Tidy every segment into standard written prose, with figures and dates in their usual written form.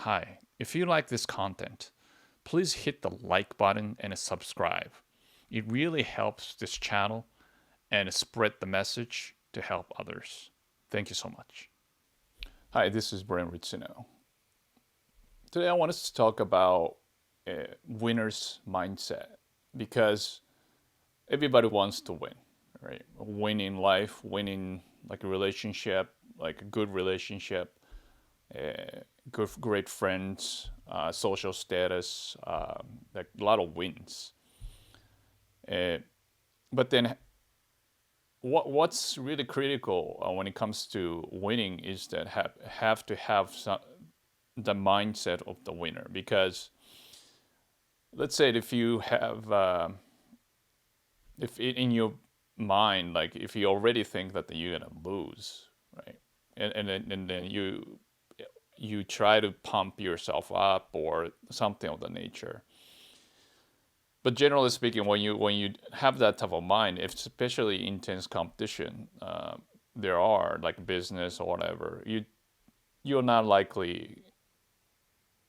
Hi, if you like this content, please hit the like button and subscribe. It really helps this channel and spread the message to help others. Thank you so much. Hi, this is Brian Ritsuno. Today I want us to talk about winner's mindset because everybody wants to win, right? Win in life, winning like a relationship, like a good relationship, great friends, social status, like a lot of wins. Uh, but then, what's really critical when it comes to winning is that have to have the mindset of the winner. Because let's say if you have, if in your mind, like if you already think that you're gonna lose, right, and then you try to pump yourself up or something of the nature. But generally speaking, when you have that type of mind, if especially intense competition, there are like business or whatever, you're not likely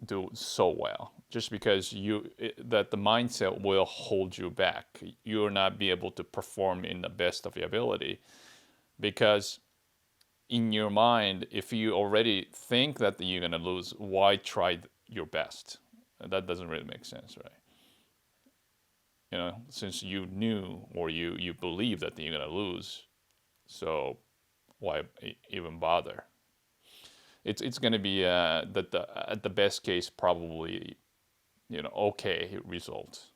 do so well just because that the mindset will hold you back. You will not be able to perform in the best of your ability because in your mind, if you already think that you're gonna lose, why try your best? That doesn't really make sense, right? Since you knew or you believe that you're gonna lose, so why even bother? It's gonna be that at the best case probably okay result.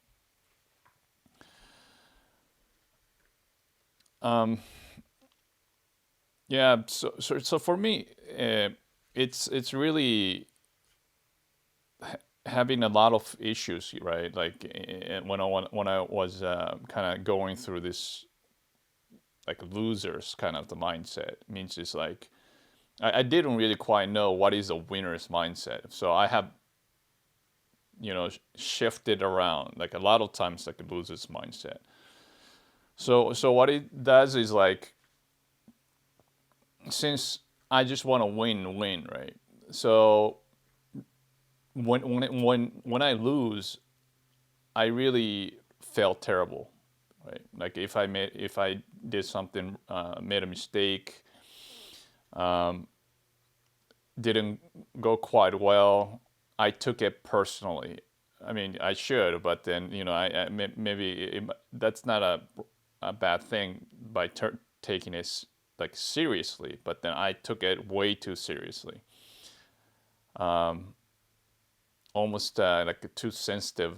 Um, yeah, so for me, it's really having a lot of issues, right? Like when I was kind of going through this like losers kind of the mindset means it's like I didn't really quite know what is a winner's mindset. So I have shifted around like a lot of times like a loser's mindset. So what it does is like since I just want to win, right? So when I lose, I really felt terrible, right? Like if I did something, made a mistake, um, didn't go quite well, I took it personally. I mean, I should, but then maybe that's not a bad thing by taking it like seriously. But then I took it way too seriously, almost like too sensitive,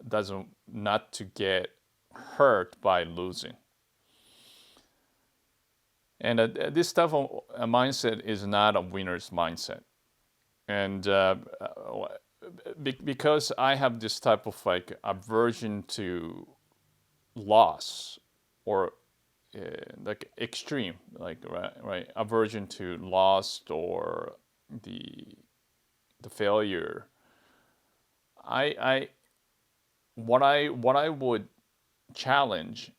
doesn't not to get hurt by losing. And this type of mindset is not a winner's mindset. And because I have this type of like aversion to loss or uh, like extreme, like right, aversion to loss or the the failure. I what I would challenge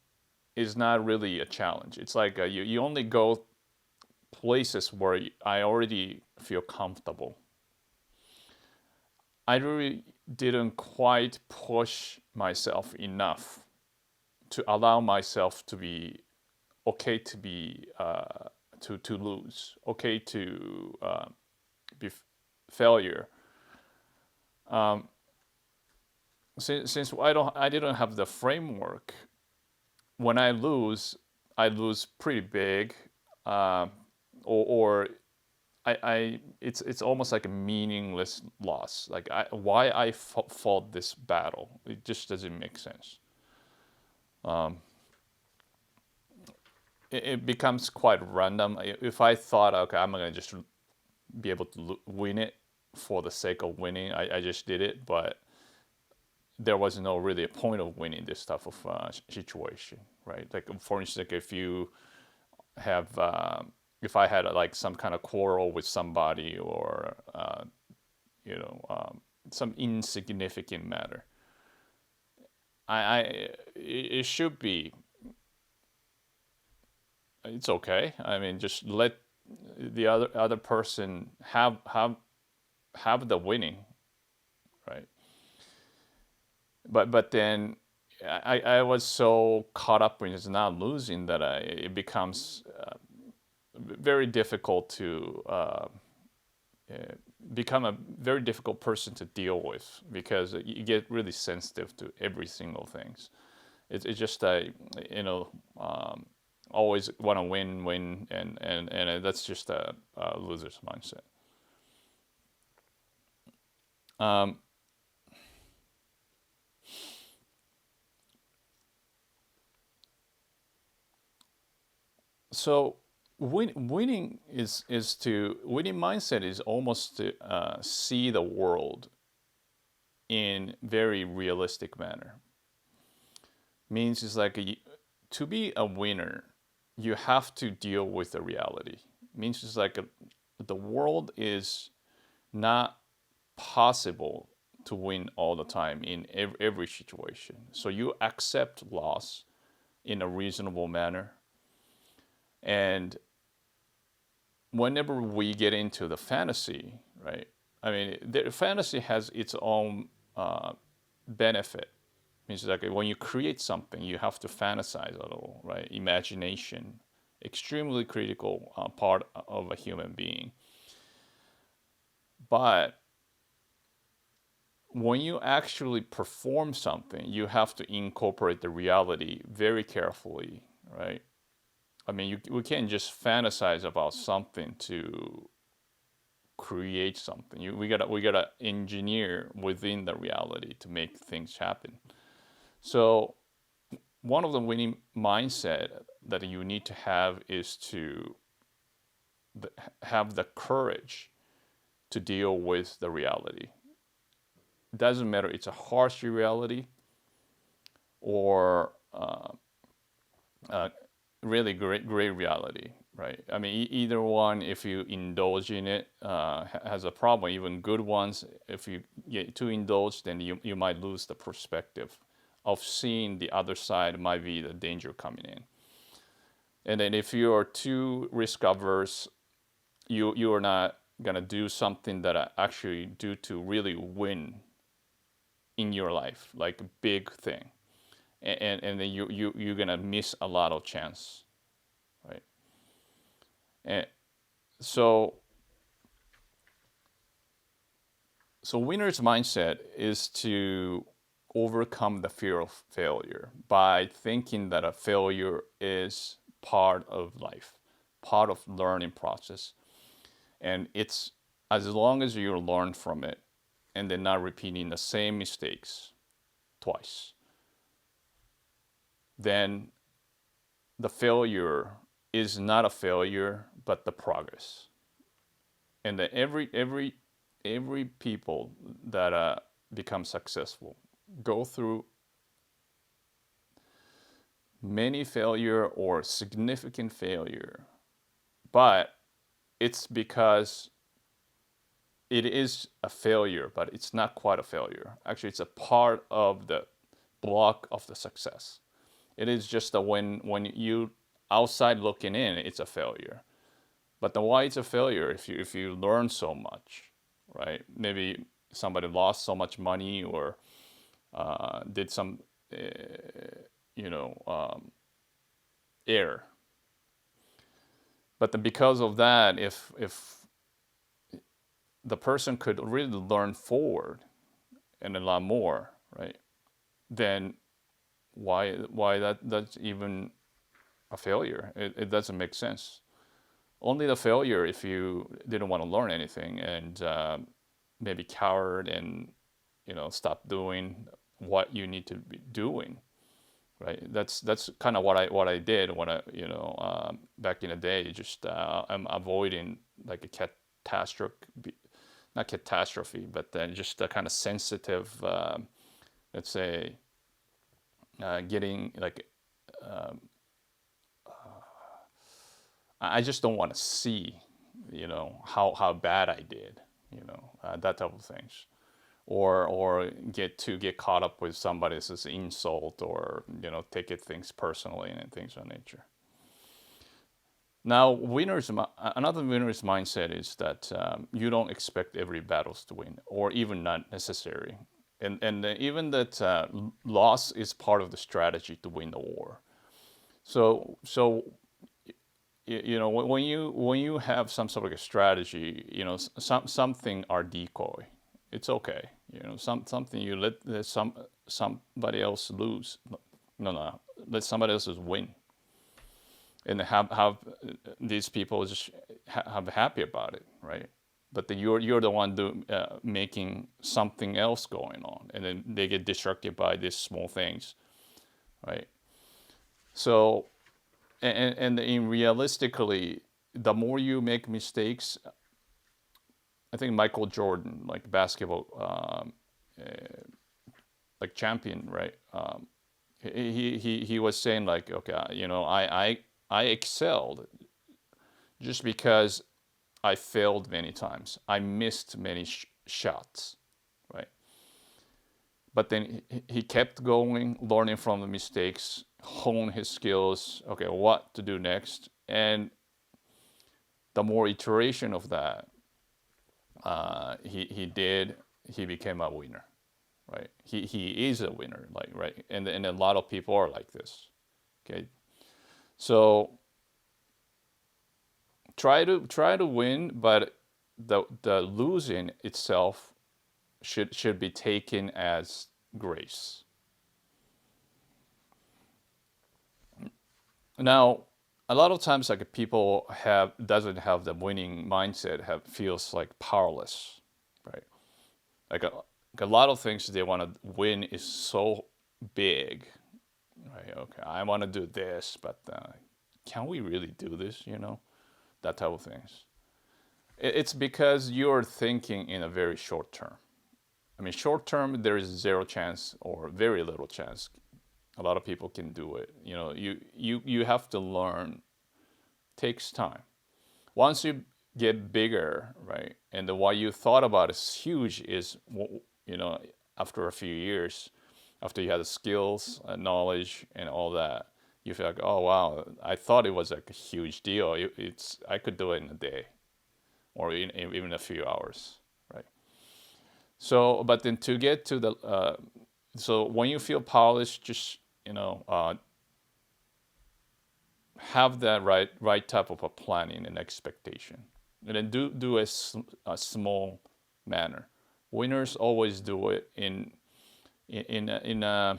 is not really a challenge. It's like you only go places where I already feel comfortable. I really didn't quite push myself enough to allow myself to be okay to be to lose, okay to be failure. Um, since I didn't have the framework. When I lose pretty big, uh, or it's almost like a meaningless loss. Like why I fought this battle, it just doesn't make sense. Um, it becomes quite random. If I thought, okay, I'm gonna just be able to win it for the sake of winning, I just did it, but there was no really a point of winning this type of situation, right? Like for instance, like if you have if I had like some kind of quarrel with somebody or you know some insignificant matter, I it should be it's okay. I mean, just let the other person have have the winning, right? But then I was so caught up in just not losing that it becomes very difficult to uh, become a very difficult person to deal with because you get really sensitive to every single things. It's just you know um, always want to win, and that's just a loser's mindset. Um, so winning mindset is almost to see the world in very realistic manner. Means it's like to be a winner, you have to deal with the reality. Means it's like the world is not possible to win all the time in every situation. So you accept loss in a reasonable manner. And whenever we get into the fantasy, right? I mean, the fantasy has its own benefit. Means like when you create something, you have to fantasize a little, right? Imagination, extremely critical part of a human being. But when you actually perform something, you have to incorporate the reality very carefully, right? I mean, we can't just fantasize about something to create something. We gotta engineer within the reality to make things happen. So one of the winning mindset that you need to have is to have the courage to deal with the reality. It doesn't matter it's a harsh reality or uh, really great reality, right? I mean, either one, if you indulge in it, has a problem. Even good ones, if you get too indulged, then you might lose the perspective of seeing the other side might be the danger coming in. And then if you are too risk averse, you are not gonna do something that actually do to really win in your life, like a big thing, and then you're gonna miss a lot of chance, right? And so so winner's mindset is to overcome the fear of failure by thinking that a failure is part of life, part of learning process, and it's as long as you learn from it and then not repeating the same mistakes twice, then the failure is not a failure but the progress. And that every people that become successful go through many failure or significant failure, but it's because it is a failure, but it's not quite a failure. Actually, it's a part of the block of the success. It is just that when you outside looking in, it's a failure. But then why it's a failure if you learn so much, right? Maybe somebody lost so much money or did some you know error. But then because of that, if the person could really learn forward and a lot more, right? Then why that's even a failure? It doesn't make sense. Only the failure if you didn't want to learn anything and maybe coward and stop doing what you need to be doing, right? That's kind of what I did when I back in the day. Just I'm avoiding like a catastrophe, not catastrophe, but then just a kind of sensitive, let's say, getting like I just don't want to see, how bad I did, that type of things, or get caught up with somebody's insult, or take it things personally and things of that nature. Now, another winner's mindset is that you don't expect every battles to win, or even not necessary, and even that loss is part of the strategy to win the war. So when you have some sort of a strategy, something are decoy. It's okay. Something you let somebody else lose. No, let somebody else win, and have these people just have happy about it, right? But you're the one making something else going on, and then they get distracted by these small things, right? So and in realistically, the more you make mistakes, I think Michael Jordan, like basketball, like champion, right? He was saying like, okay, I excelled just because I failed many times. I missed many shots, right? But then he kept going, learning from the mistakes, hone his skills. Okay, what to do next? And the more iteration of that he did, he became a winner, right? He is a winner, like right, and a lot of people are like this. Okay, so try to win, but the losing itself should be taken as grace. Now, a lot of times, like people have doesn't have the winning mindset, have feels like powerless, right? Like a lot of things they want to win is so big, right? Okay, I want to do this, but can we really do this? That type of things. It's because you're thinking in a very short term. I mean, short term, there is zero chance or very little chance. A lot of people can do it. You have to learn. Takes time. Once you get bigger, right, and what you thought about is huge is, after a few years, after you had the skills, knowledge, and all that, you feel like, oh wow, I thought it was like a huge deal. It's I could do it in a day, or even a few hours, right? So, but then to get to the so when you feel polished, just have that right type of a planning and expectation, and then do a small manner. Winners always do it in a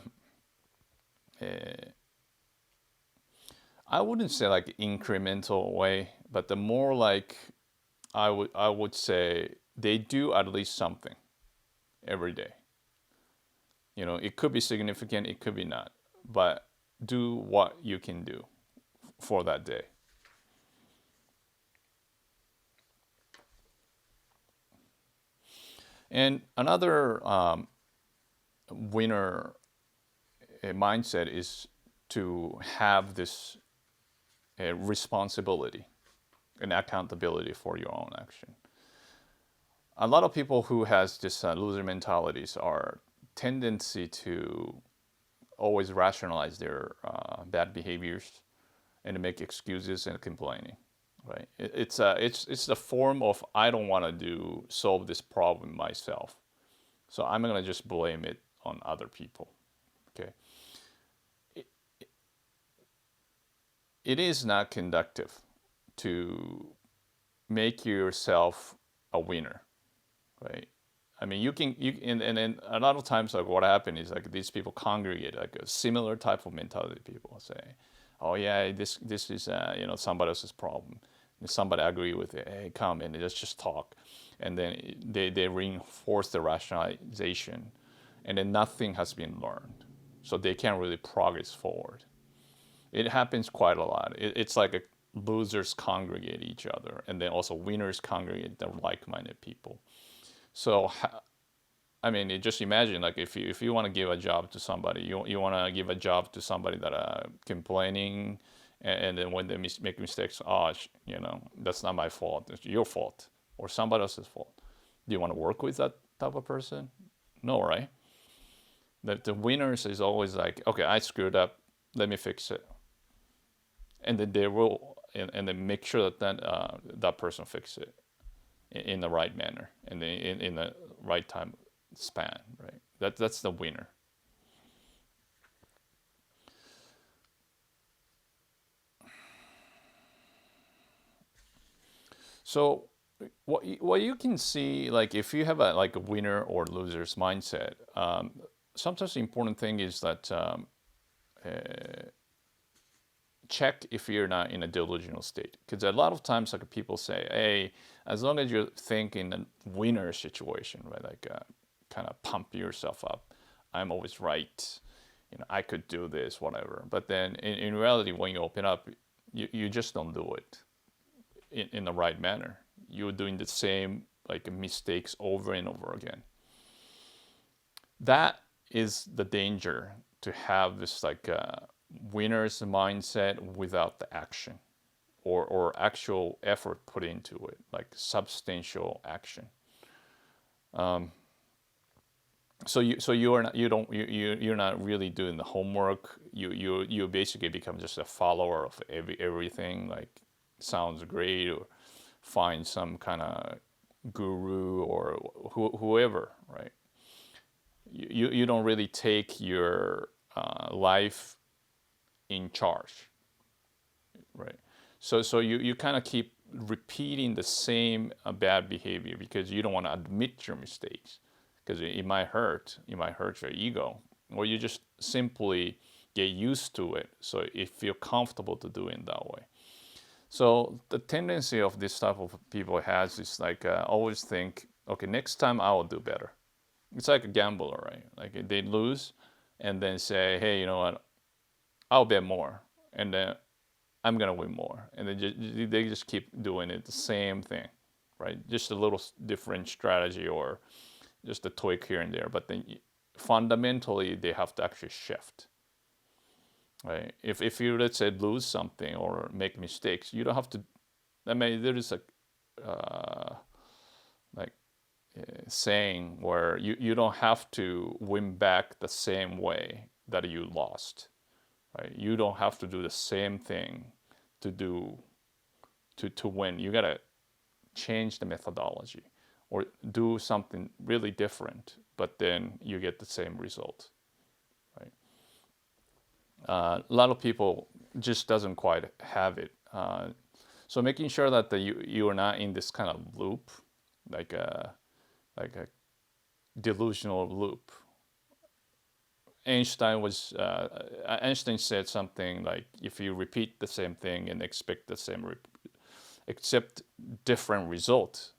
I wouldn't say like incremental way, but the more like I would say they do at least something every day. It could be significant, it could be not, but do what you can do for that day. And another winner mindset is to have this responsibility and accountability for your own action. A lot of people who has this loser mentalities are tendency to always rationalize their bad behaviors and to make excuses and complaining. Right? It's the form of I don't want to solve this problem myself, so I'm gonna just blame it on other people. Okay, it, it is not conductive to make yourself a winner, right? I mean, and then a lot of times, like what happened is like these people congregate, like a similar type of mentality. People say, "Oh yeah, this is somebody else's problem." And somebody agree with it. Hey, come and let's just talk, and then they reinforce the rationalization, and then nothing has been learned, so they can't really progress forward. It happens quite a lot. It's like losers congregate each other, and then also winners congregate the like-minded people. So I mean, just imagine like if you want to give a job to somebody, you want to give a job to somebody that are complaining, and then when they make mistakes, that's not my fault, it's your fault or somebody else's fault. Do you want to work with that type of person? No, right? The winners is always like, okay, I screwed up, let me fix it, and then they will and then make sure that that person fix it in the right manner and in the right time span, right? That's the winner. So what you can see, like if you have a winner or losers mindset, sometimes the important thing is that check if you're not in a delusional state. Because a lot of times, like people say, hey, as long as you think in a winner situation, right? Like kind of pump yourself up. I'm always right. I could do this, whatever. But then in reality, when you open up, you just don't do it in the right manner. You're doing the same like mistakes over and over again. That is the danger, to have this like winner's mindset without the action or actual effort put into it, like substantial action. You're not really doing the homework. You basically become just a follower of everything. Like sounds great, or find some kind of guru or whoever, right? You don't really take your life in charge, right? So you kind of keep repeating the same bad behavior because you don't want to admit your mistakes, because it might hurt your ego, or you just simply get used to it, so you feel comfortable to do it that way. So the tendency of this type of people has is like always think, okay, next time I will do better. It's like a gambler, right? Like they lose, and then say, hey, you know what? I'll bet more, and then I'm gonna win more, and they just keep doing it, the same thing, right? Just a little different strategy or just a tweak here and there, but then fundamentally they have to actually shift, right? If you, let's say, lose something or make mistakes, you don't have to. I mean, there is a like saying where you don't have to win back the same way that you lost, right? You don't have to do the same thing to do to win. You gotta change the methodology or do something really different, but then you get the same result, right? A lot of people just doesn't quite have it. So making sure that you are not in this kind of loop, like a delusional loop. Einstein said something like, if you repeat the same thing and expect the same accept different result,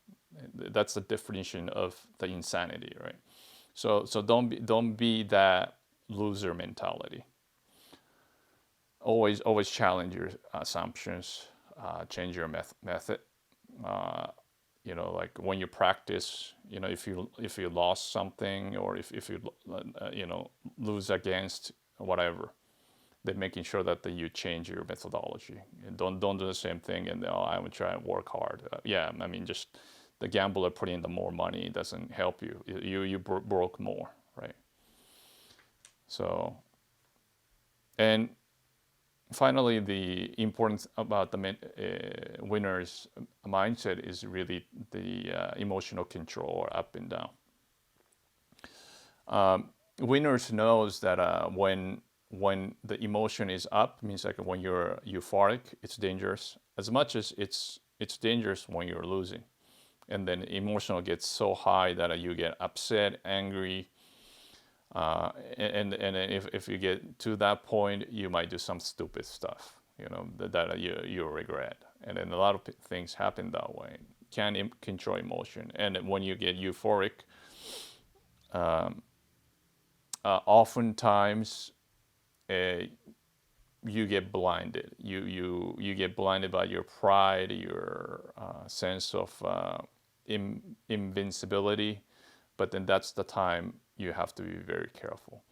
that's the definition of the insanity, right? So don't be that loser mentality. Always challenge your assumptions, change your method. Uh, like when you practice, if you lost something, or if you lose against whatever, then making sure that you change your methodology and don't do the same thing, and I would try and work hard. Yeah, I mean, just the gambler putting in the more money doesn't help you. You broke more, right? So, and finally, the importance about the winner's mindset is really the emotional control, or up and down. Winners knows that when the emotion is up, means like when you're euphoric, it's dangerous. As much as it's dangerous when you're losing, and then emotional gets so high that you get upset, angry, and if you get to that point, you might do some stupid stuff, that you regret. And then a lot of things happen that way. Can't control emotion, and when you get euphoric, oftentimes you get blinded. You get blinded by your pride, your sense of invincibility. But then that's the time you have to be very careful.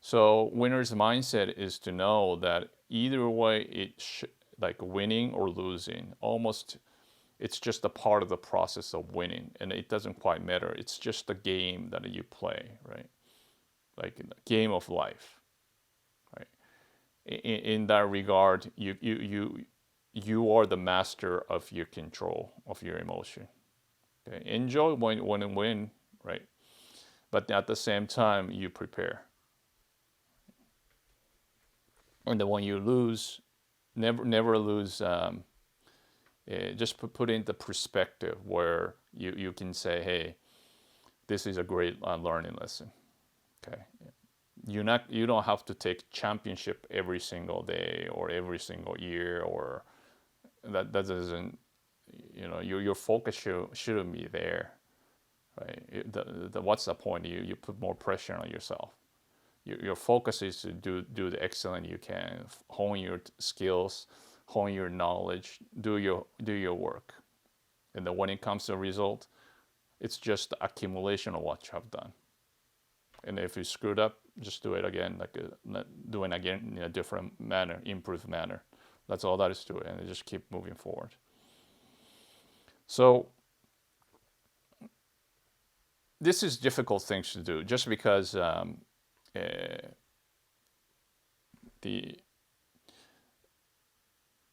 So winner's mindset is to know that either way, like winning or losing, almost it's just a part of the process of winning, and it doesn't quite matter. It's just a game that you play, right? Like a game of life, right? In that regard, you are the master of your control of your emotion. Okay? Enjoy when and win, right? But at the same time, you prepare. And then when you lose, never lose. Just put into perspective where you can say, hey, this is a great learning lesson. Okay, you don't have to take championship every single day or every single year, or that doesn't, your focus shouldn't be there, right? What's the point? You put more pressure on yourself. Your focus is to do the excellent you can, hone your skills, hone your knowledge, do your work, and then when it comes to a result, it's just the accumulation of what you have done. And if you screwed up, just do it again, do it again in a different manner, improved manner. That's all that is to it, and just keep moving forward. So this is difficult things to do, just because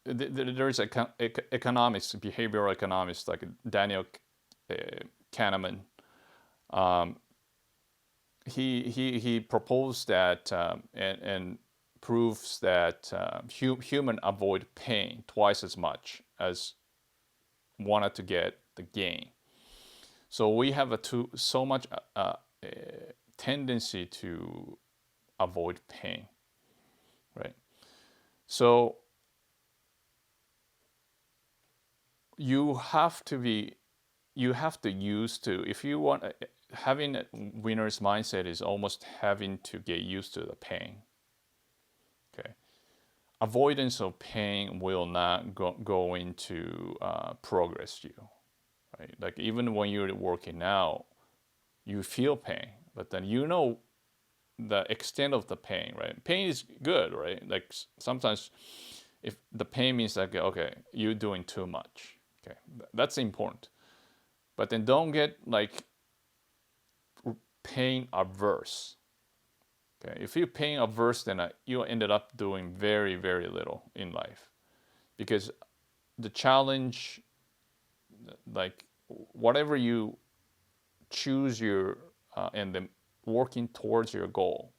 there's economics, behavioral economics, like Daniel Kahneman. He proposed that and proves that human avoid pain twice as much as wanted to get the gain. So we have so much tendency to avoid pain, right? So you have to use to, if you want, having a winner's mindset is almost having to get used to the pain. Okay, avoidance of pain will not go into progress you, right? Like even when you're working out, you feel pain, but then the extent of the pain, right? Pain is good, right? Like sometimes if the pain means like, okay, you're doing too much, okay, that's important. But then don't get like pain averse. Okay, if you're pain averse, then you ended up doing very, very little in life, because the challenge, like whatever you choose and then working towards your goal,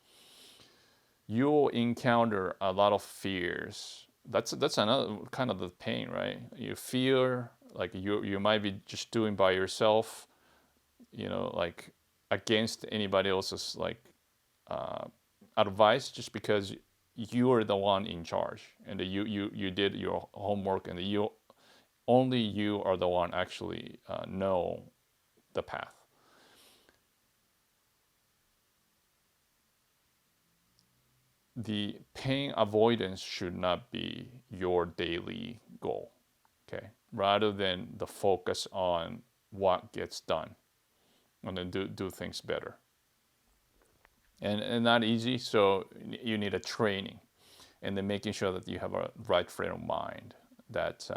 you'll encounter a lot of fears. That's another kind of the pain, right? You fear like you might be just doing by yourself, like against anybody else's like advice, just because you are the one in charge, and you did your homework, and only you are the one actually know the path. The pain avoidance should not be your daily goal, okay? Rather than the focus on what gets done, and then do things better. And not easy, so you need a training, and then making sure that you have a right frame of mind, that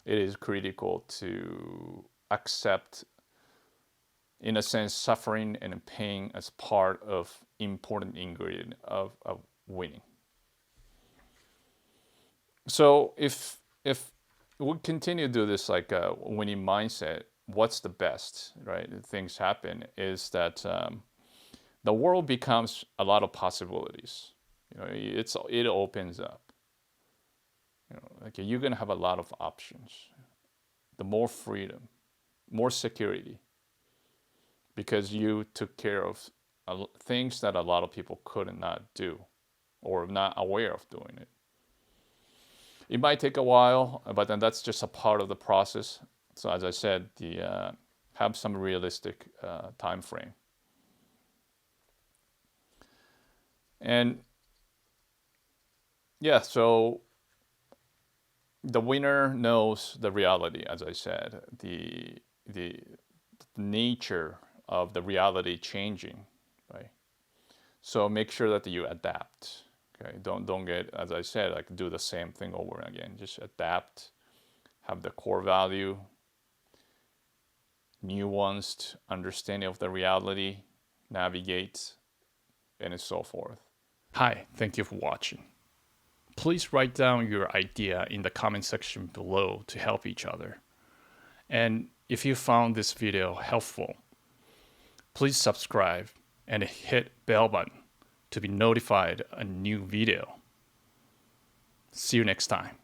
it is critical to accept, in a sense, suffering and pain as part of important ingredient of winning. So if we continue to do this like winning mindset, what's the best, right? Things happen is that the world becomes a lot of possibilities. It opens up. Like you're gonna have a lot of options. The more freedom, more security, because you took care of things that a lot of people could not do, or not aware of doing it. It might take a while, but then that's just a part of the process. So as I said, have some realistic time frame. And yeah, so the winner knows the reality, as I said, the nature of the reality changing, right? So make sure that you adapt. Okay, don't get, as I said, like do the same thing over and again. Just adapt, have the core value, nuanced understanding of the reality, navigate, and so forth. Hi, thank you for watching. please write down your idea in the comment section below to help each other. And if you found this video helpful, please subscribe and hit bell button to be notified a new video. See you next time.